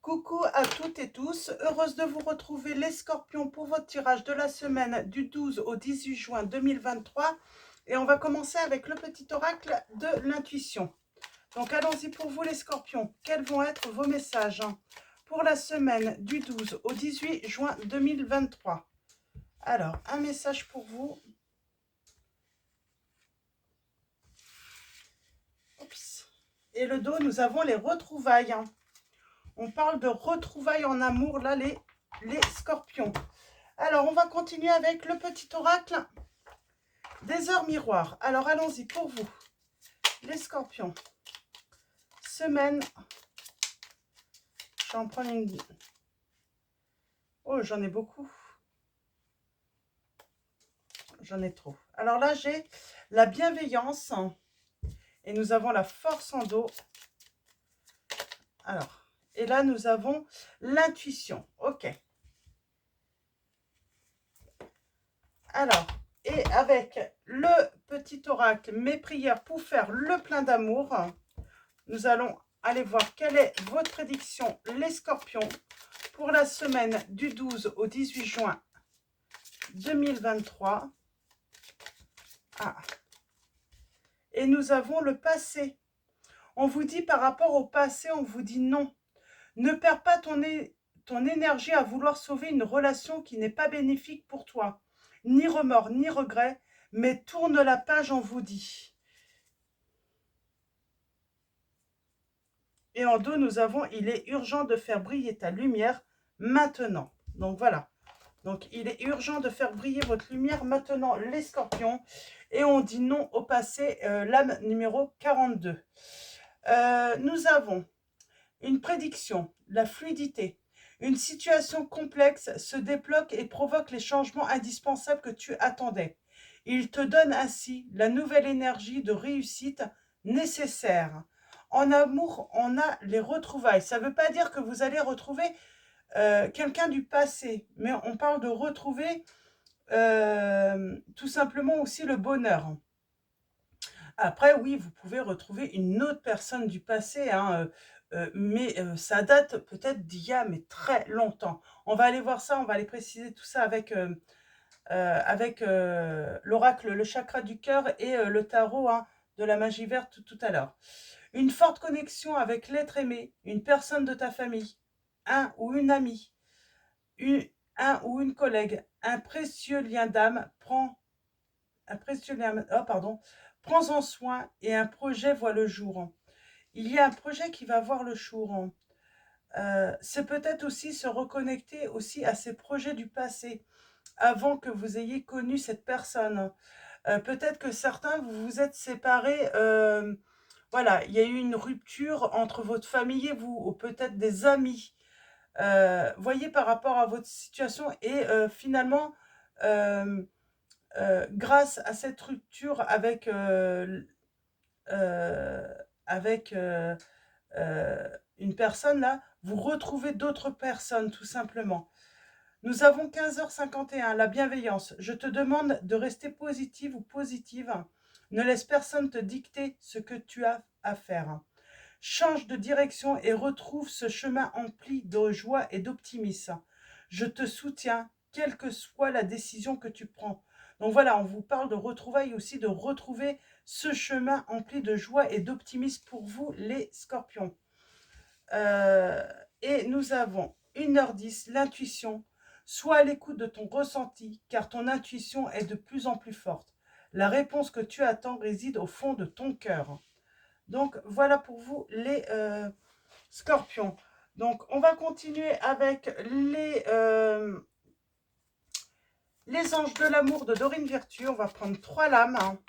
Coucou à toutes et tous, heureuse de vous retrouver les scorpions pour votre tirage de la semaine du 12 au 18 juin 2023. Et on va commencer avec le petit oracle de l'intuition. Donc allons-y pour vous les scorpions, quels vont être vos messages pour la semaine du 12 au 18 juin 2023. Alors, un message pour vous. Oups. Et le dos, nous avons les retrouvailles. On parle de retrouvailles en amour, là, les scorpions. Alors, on va continuer avec le petit oracle des heures miroirs. Alors, allons-y pour vous, les scorpions. Semaine. Je vais en prendre une. Oh, j'en ai beaucoup. J'en ai trop. Alors là, j'ai la bienveillance. Et nous avons la force en dos. Alors, et là, nous avons l'intuition. Ok. Alors, et avec le petit oracle, mes prières pour faire le plein d'amour, nous allons aller voir quelle est votre prédiction, les scorpions, pour la semaine du 12 au 18 juin 2023. Ah. Et nous avons le passé. On vous dit par rapport au passé, on vous dit non. Ne perds pas ton énergie à vouloir sauver une relation qui n'est pas bénéfique pour toi. Ni remords, ni regrets, mais tourne la page, on vous dit. Et en dos, nous avons, il est urgent de faire briller ta lumière maintenant. Donc voilà. Donc il est urgent de faire briller votre lumière maintenant, les scorpions. Et on dit non au passé, lame numéro 42. Nous avons une prédiction, la fluidité. Une situation complexe se débloque et provoque les changements indispensables que tu attendais. Il te donne ainsi la nouvelle énergie de réussite nécessaire. En amour, on a les retrouvailles. Ça ne veut pas dire que vous allez retrouver quelqu'un du passé, mais on parle de retrouver tout simplement aussi le bonheur. Après, oui, vous pouvez retrouver une autre personne du passé, hein, mais ça date peut-être d'il y a mais très longtemps. On va aller voir ça, on va aller préciser tout ça avec l'oracle, le chakra du cœur et le tarot hein, de la magie verte tout à l'heure. Une forte connexion avec l'être aimé, une personne de ta famille, un ou une amie, un ou une collègue, un précieux lien d'âme, prends-en soin et un projet voit le jour. Il y a un projet qui va voir le jour. C'est peut-être aussi se reconnecter aussi à ces projets du passé, avant que vous ayez connu cette personne. Peut-être que certains, vous vous êtes séparés, voilà, il y a eu une rupture entre votre famille et vous, ou peut-être des amis. Voyez par rapport à votre situation et finalement, grâce à cette rupture avec une personne là, vous retrouvez d'autres personnes tout simplement. Nous avons 15h51, la bienveillance. Je te demande de rester positive ou positive. Ne laisse personne te dicter ce que tu as à faire. Change de direction et retrouve ce chemin empli de joie et d'optimisme. Je te soutiens, quelle que soit la décision que tu prends. Donc voilà, on vous parle de retrouvailles aussi, de retrouver ce chemin empli de joie et d'optimisme pour vous, les scorpions. Et nous avons 1h10, l'intuition. Sois à l'écoute de ton ressenti, car ton intuition est de plus en plus forte. La réponse que tu attends réside au fond de ton cœur. Donc, voilà pour vous les scorpions. Donc, on va continuer avec les anges de l'amour de Dorine Virtue. On va prendre 3 lames. Hein.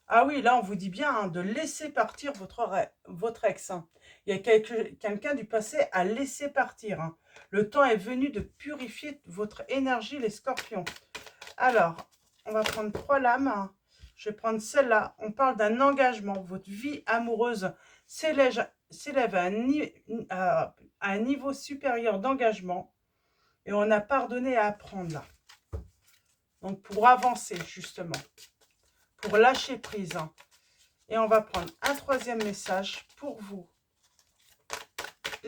Ah oui, là, on vous dit bien hein, de laisser partir votre ex. Hein. Il y a quelqu'un du passé à laisser partir. Hein. Le temps est venu de purifier votre énergie, les scorpions. Alors, on va prendre 3 lames. Hein. Je vais prendre celle-là. On parle d'un engagement. Votre vie amoureuse s'élève à un niveau supérieur d'engagement. Et on a pardonné à apprendre là. Donc, pour avancer, justement. Pour lâcher prise. Hein. Et on va prendre un 3e message pour vous,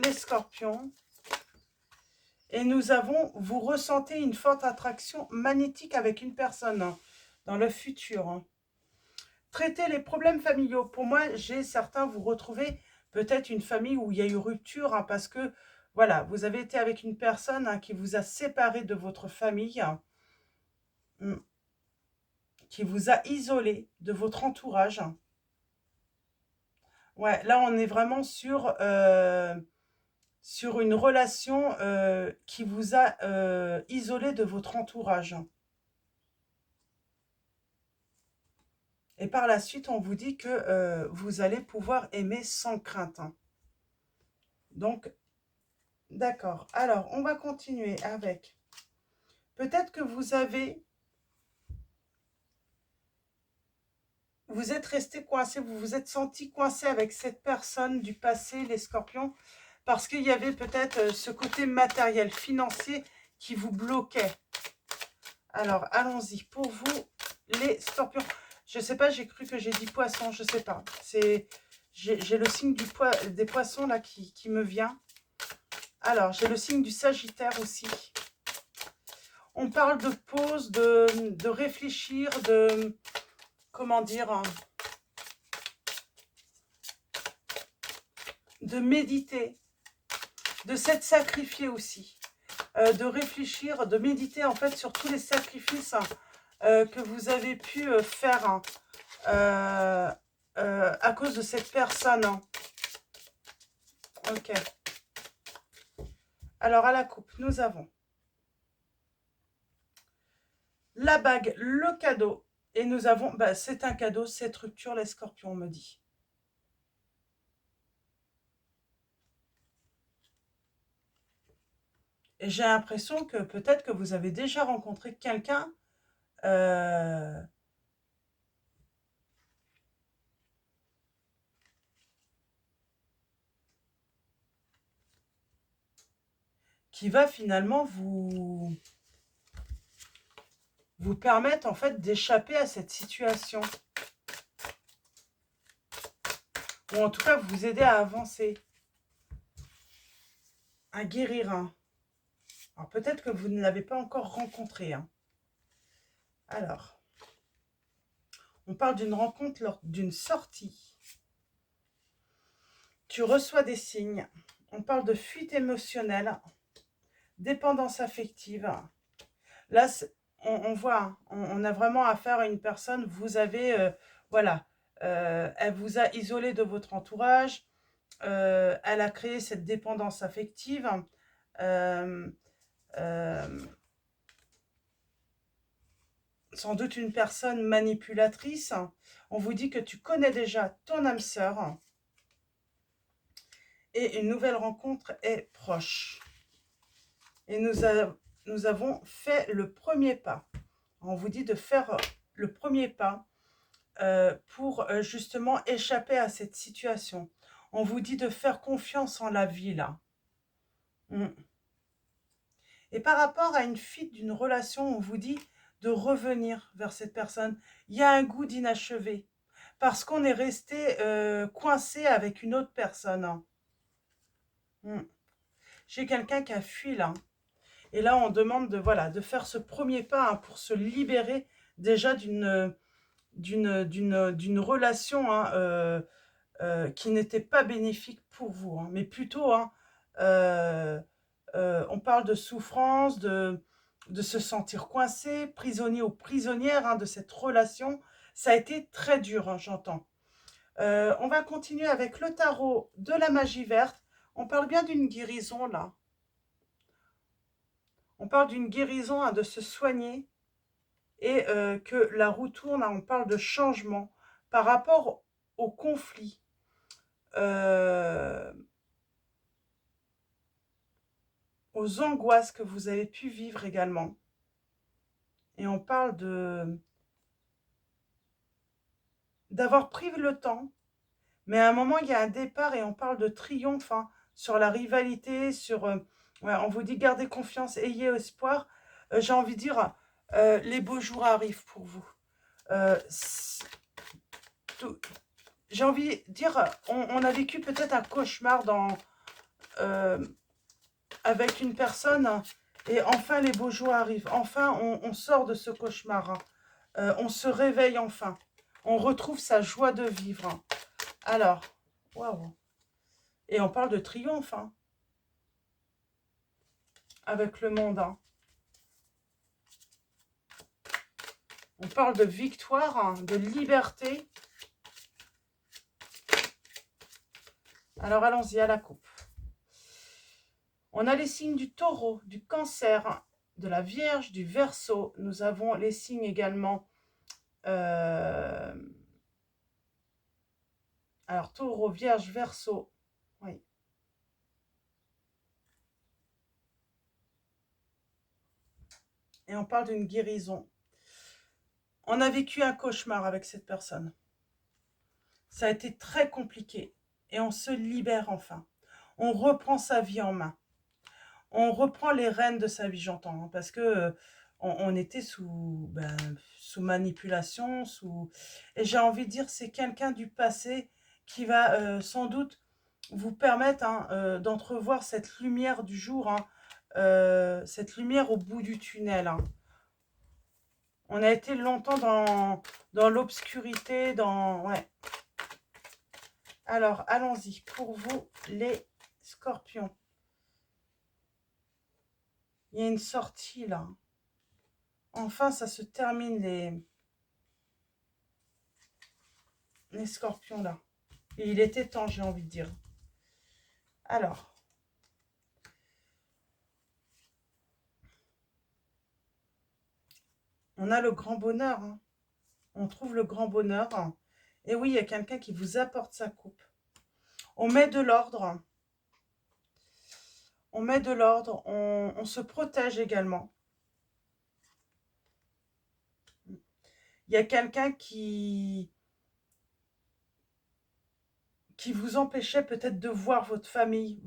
les scorpions. Et nous avons, vous ressentez une forte attraction magnétique avec une personne hein, dans le futur. Hein. Traitez les problèmes familiaux. Pour moi, j'ai certains, vous retrouvez peut-être une famille où il y a eu rupture hein, parce que, voilà, vous avez été avec une personne hein, qui vous a séparé de votre famille, qui vous a isolé de votre entourage. Ouais, là, on est vraiment sur une relation qui vous a isolé de votre entourage. Et par la suite, on vous dit que vous allez pouvoir aimer sans crainte. Hein. Donc, d'accord. Alors, on va continuer avec... Peut-être que vous êtes resté coincé, vous vous êtes senti coincé avec cette personne du passé, les scorpions, parce qu'il y avait peut-être ce côté matériel, financier qui vous bloquait. Alors, allons-y. Pour vous, les scorpions. Je ne sais pas, j'ai cru que j'ai dit poisson, je ne sais pas. J'ai le signe des poissons là qui me vient. Alors, j'ai le signe du Sagittaire aussi. On parle de pause, de réfléchir, de... Comment dire hein, de méditer, de s'être sacrifié aussi. De réfléchir, de méditer en fait sur tous les sacrifices que vous avez pu faire hein, à cause de cette personne. Hein. Ok. Alors, à la coupe, nous avons la bague, le cadeau. Et nous avons, bah, c'est un cadeau, cette rupture, les scorpions, on me dit. Et j'ai l'impression que peut-être que vous avez déjà rencontré quelqu'un qui va finalement vous permettre en fait d'échapper à cette situation. Ou en tout cas vous aider à avancer, à guérir. Hein. Alors peut-être que vous ne l'avez pas encore rencontré. Hein. Alors, on parle d'une rencontre lors d'une sortie. Tu reçois des signes. On parle de fuite émotionnelle, dépendance affective. Là, on voit, hein, on a vraiment affaire à une personne, vous avez, voilà, elle vous a isolé de votre entourage, elle a créé cette dépendance affective, euh, euh, sans doute une personne manipulatrice. On vous dit que tu connais déjà ton âme sœur et une nouvelle rencontre est proche. Et nous avons fait le premier pas. On vous dit de faire le premier pas pour justement échapper à cette situation. On vous dit de faire confiance en la vie, là. Et par rapport à une fuite d'une relation, on vous dit de revenir vers cette personne. Il y a un goût d'inachevé. Parce qu'on est resté coincé avec une autre personne. J'ai quelqu'un qui a fui, là. Et là, on demande de, voilà, de faire ce premier pas hein, pour se libérer déjà d'une relation hein, qui n'était pas bénéfique pour vous. Hein, mais plutôt, hein, on parle de souffrance, de se sentir coincé, prisonnier ou prisonnière hein, de cette relation. Ça a été très dur, hein, j'entends. On va continuer avec le tarot de la magie verte. On parle bien d'une guérison, là. On parle d'une guérison, hein, de se soigner et que la roue tourne, hein, on parle de changement par rapport au conflit. Aux angoisses que vous avez pu vivre également. Et on parle d'avoir pris le temps, mais à un moment, il y a un départ et on parle de triomphe hein, sur la rivalité, sur... ouais, on vous dit gardez confiance, ayez espoir. J'ai envie de dire, les beaux jours arrivent pour vous. J'ai envie de dire, on a vécu peut-être un cauchemar avec une personne et enfin les beaux jours arrivent. Enfin, on sort de ce cauchemar. On se réveille enfin. On retrouve sa joie de vivre. Alors, waouh. Et on parle de triomphe, hein, avec le monde. Hein. On parle de victoire, hein, de liberté. Alors, allons-y à la coupe. On a les signes du taureau, du cancer, de la vierge, du verseau. Nous avons les signes également. Alors, taureau, vierge, verseau. Oui. Et on parle d'une guérison. On a vécu un cauchemar avec cette personne. Ça a été très compliqué. Et on se libère enfin. On reprend sa vie en main. On reprend les rênes de sa vie, j'entends. Hein, parce que on était sous manipulation. Et j'ai envie de dire, c'est quelqu'un du passé qui va sans doute vous permettre hein, d'entrevoir cette lumière du jour. Hein, cette lumière au bout du tunnel. Hein. On a été longtemps dans l'obscurité, Ouais. Alors, allons-y. Pour vous, les scorpions. Il y a une sortie, là. Enfin, ça se termine, les scorpions, là. Et il était temps, j'ai envie de dire. Alors. On a le grand bonheur. Hein. On trouve le grand bonheur. Hein. Et oui, il y a quelqu'un qui vous apporte sa coupe. On met de l'ordre. On met de l'ordre. On se protège également. Il y a quelqu'un qui vous empêchait peut-être de voir votre famille,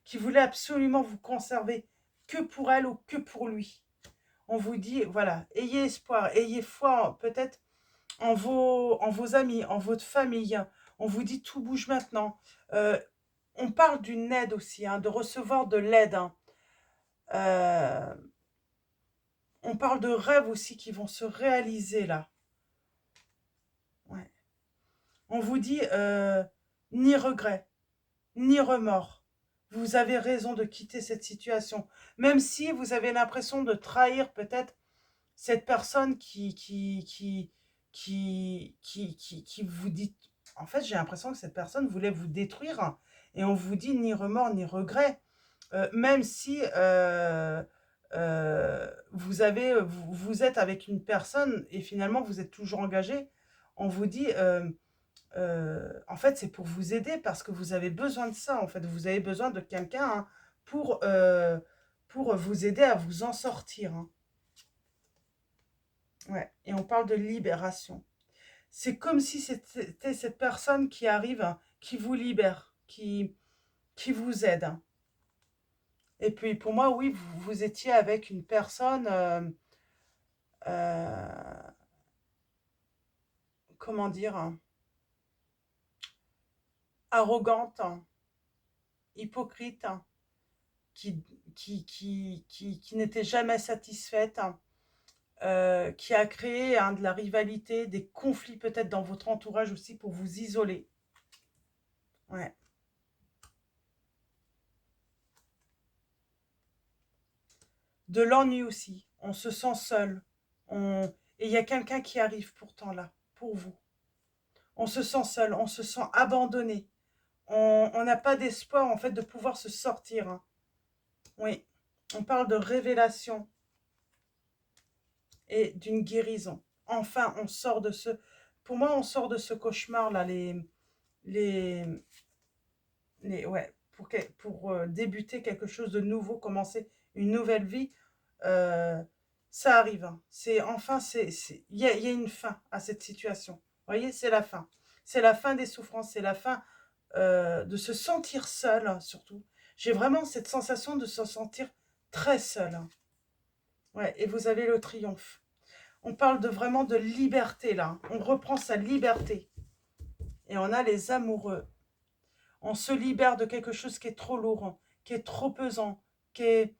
qui voulait absolument vous conserver que pour elle ou que pour lui. On vous dit, voilà, ayez espoir, ayez foi peut-être en vos amis, en votre famille. On vous dit, tout bouge maintenant. On parle d'une aide aussi, hein, de recevoir de l'aide. Hein. On parle de rêves aussi qui vont se réaliser là. Ouais. On vous dit, ni regret, ni remords. Vous avez raison de quitter cette situation. Même si vous avez l'impression de trahir peut-être cette personne qui vous dit... En fait, j'ai l'impression que cette personne voulait vous détruire. Et on vous dit ni remords, ni regret. Même si vous êtes avec une personne et finalement vous êtes toujours engagé, on vous dit... en fait, c'est pour vous aider parce que vous avez besoin de ça. En fait, vous avez besoin de quelqu'un hein, pour vous aider à vous en sortir. Hein. Ouais. Et on parle de libération. C'est comme si c'était cette personne qui arrive, hein, qui vous libère, qui vous aide. Hein. Et puis, pour moi, oui, vous étiez avec une personne... comment dire hein, arrogante, hein, hypocrite, hein, qui n'était jamais satisfaite, hein, qui a créé hein, de la rivalité, des conflits peut-être dans votre entourage aussi pour vous isoler. Ouais. De l'ennui aussi. On se sent seul. Et il y a quelqu'un qui arrive pourtant là, pour vous. On se sent seul, on se sent abandonné. On n'a pas d'espoir en fait de pouvoir se sortir. Hein. Oui, on parle de révélation et d'une guérison. Enfin, on sort de ce... Pour moi, on sort de ce cauchemar-là, ouais, pour débuter quelque chose de nouveau, commencer une nouvelle vie, ça arrive. Hein. Enfin, il y a une fin à cette situation. Vous voyez, c'est la fin. C'est la fin des souffrances, c'est la fin de se sentir seul, hein, surtout. J'ai vraiment cette sensation de se sentir très seul. Hein. Ouais, et vous avez le triomphe. On parle vraiment de liberté, là. On reprend sa liberté. Et on a les amoureux. On se libère de quelque chose qui est trop lourd, qui est trop pesant, qui est...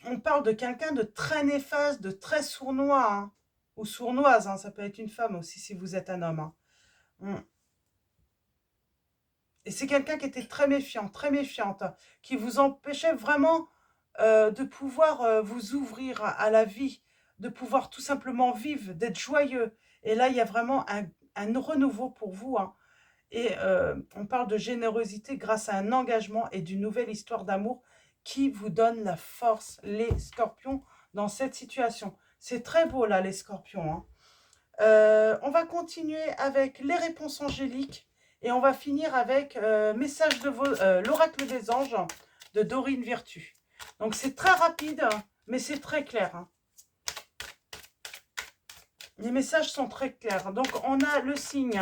On parle de quelqu'un de très néfaste, de très sournois, hein, ou sournoise, hein, ça peut être une femme aussi si vous êtes un homme. Hein. Et c'est quelqu'un qui était très méfiant, très méfiante, qui vous empêchait vraiment de pouvoir vous ouvrir à la vie, de pouvoir tout simplement vivre, d'être joyeux. Et là, il y a vraiment un renouveau pour vous. Hein. Et on parle de générosité grâce à un engagement et d'une nouvelle histoire d'amour qui vous donne la force, les scorpions, dans cette situation. C'est très beau là, les scorpions. Hein. On va continuer avec les réponses angéliques et on va finir avec message de l'oracle des anges de Dorine Virtue. Donc c'est très rapide, mais c'est très clair. Hein. Les messages sont très clairs. Donc on a le signe,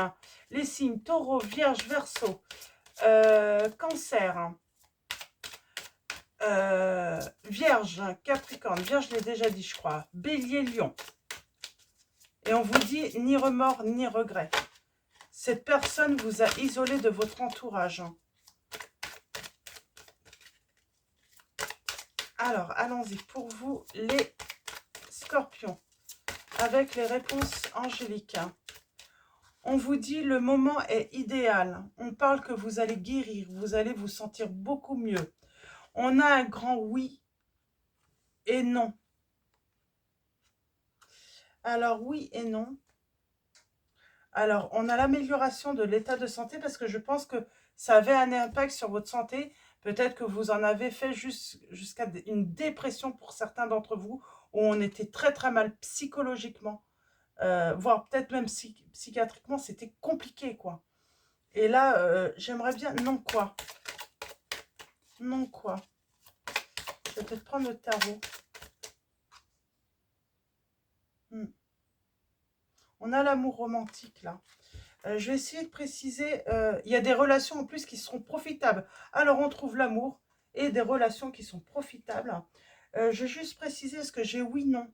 les signes taureau, vierge, verseau, cancer, vierge, capricorne, vierge je l'ai déjà dit je crois, bélier, lion. Et on vous dit ni remords ni regrets. Cette personne vous a isolé de votre entourage. Alors, allons-y pour vous, les scorpions, avec les réponses angéliques. On vous dit le moment est idéal. On parle que vous allez guérir, vous allez vous sentir beaucoup mieux. On a un grand oui et non. Alors, oui et non. Alors, on a l'amélioration de l'état de santé parce que je pense que ça avait un impact sur votre santé. Peut-être que vous en avez fait jusqu'à une dépression pour certains d'entre vous, où on était très très mal psychologiquement, voire peut-être même psychiatriquement, c'était compliqué quoi. Et là, j'aimerais bien... Non quoi? Non quoi? Je vais peut-être prendre le tarot. On a l'amour romantique là. Je vais essayer de préciser, il y a des relations en plus qui seront profitables. Alors, on trouve l'amour et des relations qui sont profitables. Je vais juste préciser, est-ce que j'ai oui, non.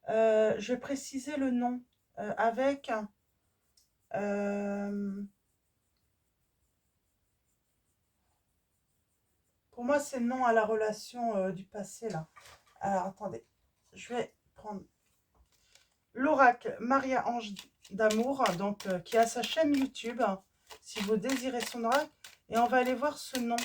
Je vais préciser le non avec... pour moi, c'est non à la relation du passé, là. Alors, attendez. Je vais prendre l'oracle Maria Ange d'amour, donc qui a sa chaîne YouTube, si vous désirez son oracle. Et on va aller voir ce nom.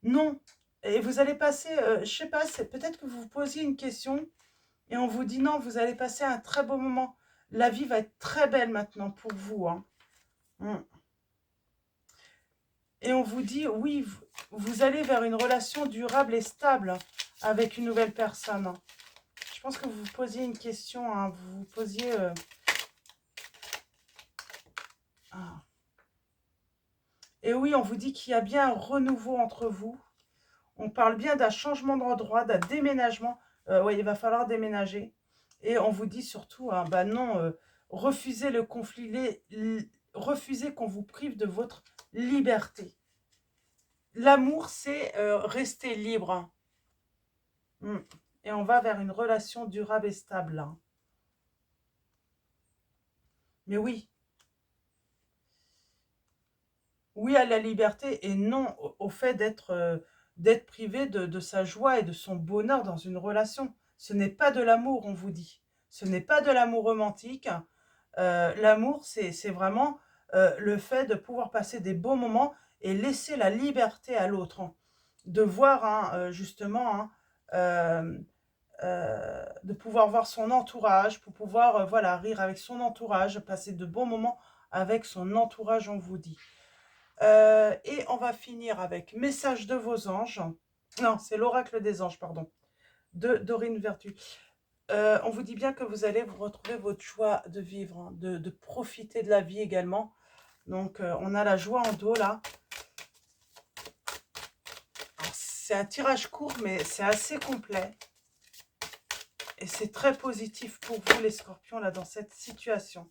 Non. Et vous allez passer, je sais pas, c'est peut-être que vous vous posiez une question et on vous dit non, vous allez passer un très beau moment. La vie va être très belle maintenant pour vous. Hein. Et on vous dit, oui, vous allez vers une relation durable et stable avec une nouvelle personne. Je pense que vous vous posiez une question, hein, vous vous posiez... Et oui, on vous dit qu'il y a bien un renouveau entre vous. On parle bien d'un changement d'endroit, d'un déménagement. Oui, il va falloir déménager. Et on vous dit surtout, hein, bah non, refusez le conflit, refusez qu'on vous prive de votre liberté. L'amour, c'est rester libre. Et on va vers une relation durable et stable. Là. Mais oui. Oui à la liberté et non au fait d'être privé de sa joie et de son bonheur dans une relation. Ce n'est pas de l'amour, on vous dit. Ce n'est pas de l'amour romantique. L'amour, c'est vraiment le fait de pouvoir passer des beaux moments et laisser la liberté à l'autre. Hein. De voir, hein, justement, hein, de pouvoir voir son entourage, pour pouvoir voilà, rire avec son entourage, passer de bons moments avec son entourage, on vous dit. Et on va finir avec Message de vos anges. Non, c'est l'oracle des anges, pardon, de Dorine Virtue. On vous dit bien que vous allez vous retrouver votre joie de vivre, hein, de profiter de la vie également. Donc, on a la joie en dos, là. C'est un tirage court, mais c'est assez complet. Et c'est très positif pour vous, les scorpions, là, dans cette situation.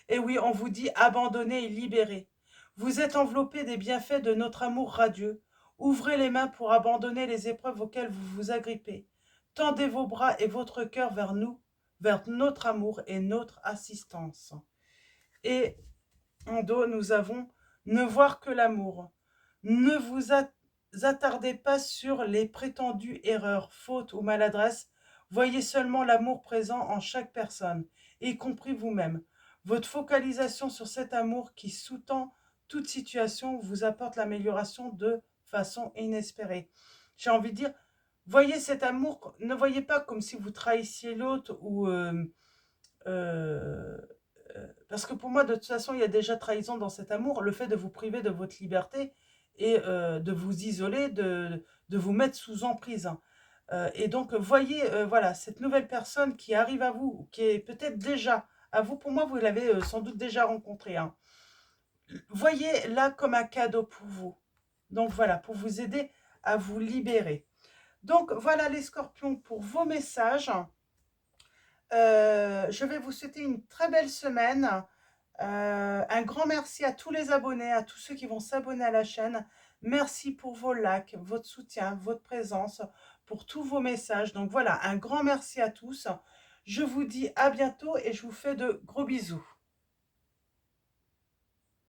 Et oui, on vous dit abandonner et libérer. Vous êtes enveloppés des bienfaits de notre amour radieux. Ouvrez les mains pour abandonner les épreuves auxquelles vous vous agrippez. Tendez vos bras et votre cœur vers nous, vers notre amour et notre assistance. Et en dos, nous avons ne voir que l'amour. Ne vous attardez pas sur les prétendues erreurs, fautes ou maladresses. Voyez seulement l'amour présent en chaque personne, y compris vous-même. Votre focalisation sur cet amour qui sous-tend toute situation vous apporte l'amélioration de façon inespérée. J'ai envie de dire, voyez cet amour, ne voyez pas comme si vous trahissiez l'autre ou... parce que pour moi, de toute façon, il y a déjà trahison dans cet amour, le fait de vous priver de votre liberté et de vous isoler, de vous mettre sous emprise. Et donc, voyez, voilà, cette nouvelle personne qui arrive à vous, qui est peut-être déjà à vous, pour moi, vous l'avez sans doute déjà rencontré. Hein. Voyez-la comme un cadeau pour vous. Donc, voilà, pour vous aider à vous libérer. Donc, voilà les scorpions pour vos messages. Je vais vous souhaiter une très belle semaine. Un grand merci à tous les abonnés, à tous ceux qui vont s'abonner à la chaîne. Merci pour vos likes, votre soutien, votre présence, pour tous vos messages. Donc voilà, un grand merci à tous. Je vous dis à bientôt et je vous fais de gros bisous.